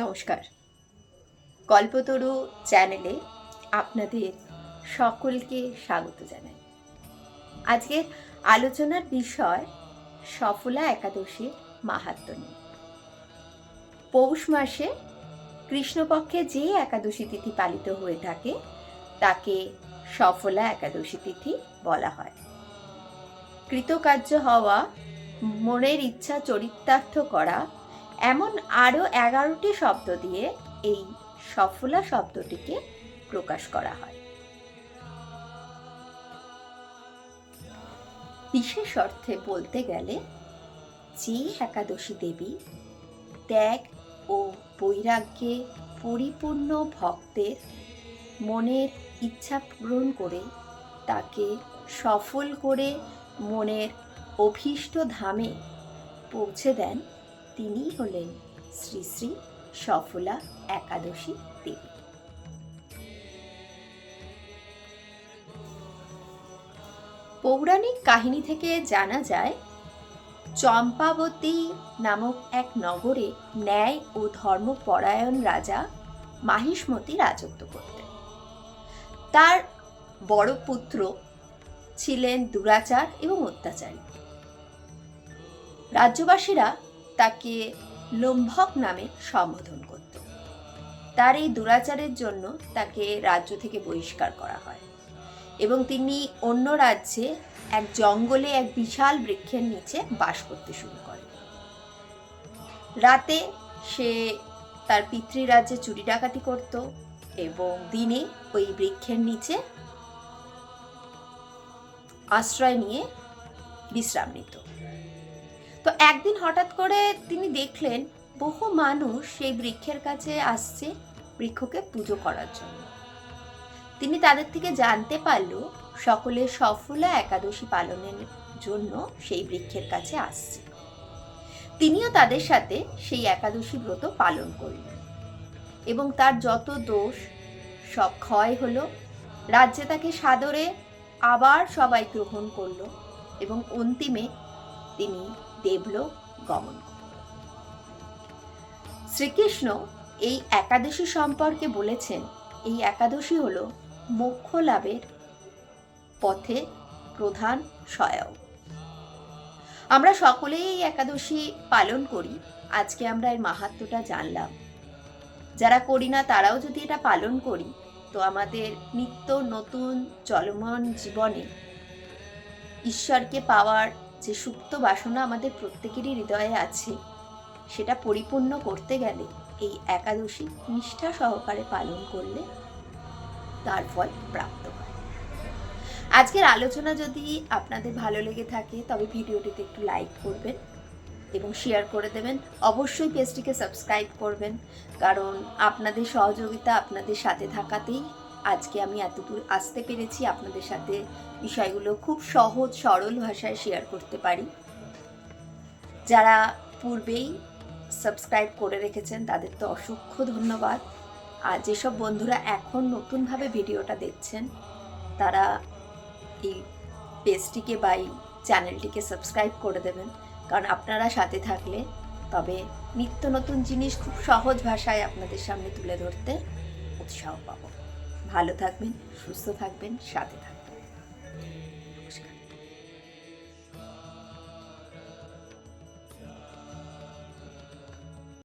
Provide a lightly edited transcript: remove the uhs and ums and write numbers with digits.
নমস্কার, কল্পতরু চ্যানেলে আপনাদের সকলকে স্বাগত জানাই। আজকের আলোচনার বিষয় সফলা একাদশীর মাহাত্ম্য নিয়ে। পৌষ মাসে কৃষ্ণপক্ষে যে একাদশী তিথি পালিত হয়ে থাকে তাকে সফলা একাদশী তিথি বলা হয়। কৃতকার্য হওয়া, মনের ইচ্ছা চরিতার্থ করা, এমন আরও 11টি শব্দ দিয়ে এই সফলা শব্দটিকে প্রকাশ করা হয়। বিশেষ অর্থে বলতে গেলে যে একাদশী দেবী ত্যাগ ও বৈরাগ্যে পরিপূর্ণ ভক্তের মনের ইচ্ছা পূরণ করে তাকে সফল করে মনের অভীষ্ট ধামে পৌঁছে দেন, তিনি হলেন শ্রী শ্রী সফলা একাদশী দেবী। পৌরাণিক কাহিনী থেকে জানা যায়, চম্পাবতী নামক এক নগরে ন্যায় ও ধর্মপরায়ণ রাজা মাহিষ্মতি রাজত্ব করতেন। তার বড় পুত্র ছিলেন দুরাচার এবং অত্যাচারী। রাজ্যবাসীরা তাকে লম্ভক নামে সম্বোধন করত। তার এই দুরাচারের জন্য তাকে রাজ্য থেকে বহিষ্কার করা হয় এবং তিনি অন্য রাজ্যে এক জঙ্গলে এক বিশাল বৃক্ষের নিচে বাস করতে শুরু করেন। রাতে সে তার পিতৃরাজ্যে চুরি ডাকাতি করত এবং দিনে ওই বৃক্ষের নিচে আশ্রয় নিয়ে বিশ্রাম নিত। তো একদিন হঠাৎ করে তিনি দেখলেন বহু মানুষ সেই বৃক্ষের কাছে আসছে বৃক্ষকে পুজো করার জন্য। তিনি তাদের থেকে জানতে পারল সকলে সফলা একাদশী পালনের জন্য সেই বৃক্ষের কাছে আসছে। তিনিও তাদের সাথে সেই একাদশী ব্রত পালন করলেন এবং তার যত দোষ সব ক্ষয় হলো। রাজ্যে তাকে সাদরে আবার সবাই গ্রহণ করলো এবং অন্তিমে তিনি দেবলোক গমন করলেন। শ্রীকৃষ্ণ এই একাদশী সম্পর্কে বলেছেন, এই একাদশী হলো মোক্ষ লাভের পথে প্রধান সহায়ক। আমরা সকলেই এই একাদশী পালন করি। আজকে আমরা এর মাহাত্ম্যটা জানলাম। যারা করি না তারাও যদি এটা পালন করি, তো আমাদের নিত্য নতুন চলমান জীবনে ঈশ্বরকে পাওয়ার যে সুপ্ত বাসনা আমাদের প্রত্যেকেরই হৃদয়ে আছে, সেটা পরিপূর্ণ করতে গেলে এই একাদশী নিষ্ঠা সহকারে পালন করলে তার ফল প্রাপ্ত হয়। আজকের আলোচনা যদি আপনাদের ভালো লেগে থাকে তবে ভিডিওটিতে একটু লাইক করবেন এবং শেয়ার করে দেবেন। অবশ্যই পেজটিকে সাবস্ক্রাইব করবেন, কারণ আপনাদের সহযোগিতা, আপনাদের সাথে থাকাতেই আজকে আমি এতদূর আসতে পেরেছি। আপনাদের সাথে বিষয়গুলো খুব সহজ সরল ভাষায় শেয়ার করতে পারি। যারা পূর্বেই সাবস্ক্রাইব করে রেখেছেন তাদের তো অসংখ্য ধন্যবাদ। আর যেসব বন্ধুরা এখন নতুনভাবে ভিডিওটা দেখছেন তারা এই পেজটিকে বা এই চ্যানেলটিকে সাবস্ক্রাইব করে দেবেন, কারণ আপনারা সাথে থাকলে তবে নিত্য নতুন জিনিস খুব সহজ ভাষায় আপনাদের সামনে তুলে ধরতে উৎসাহ পাবো। ভালো থাকবেন, সুস্থ থাকবেন, সাথে থাকবেন।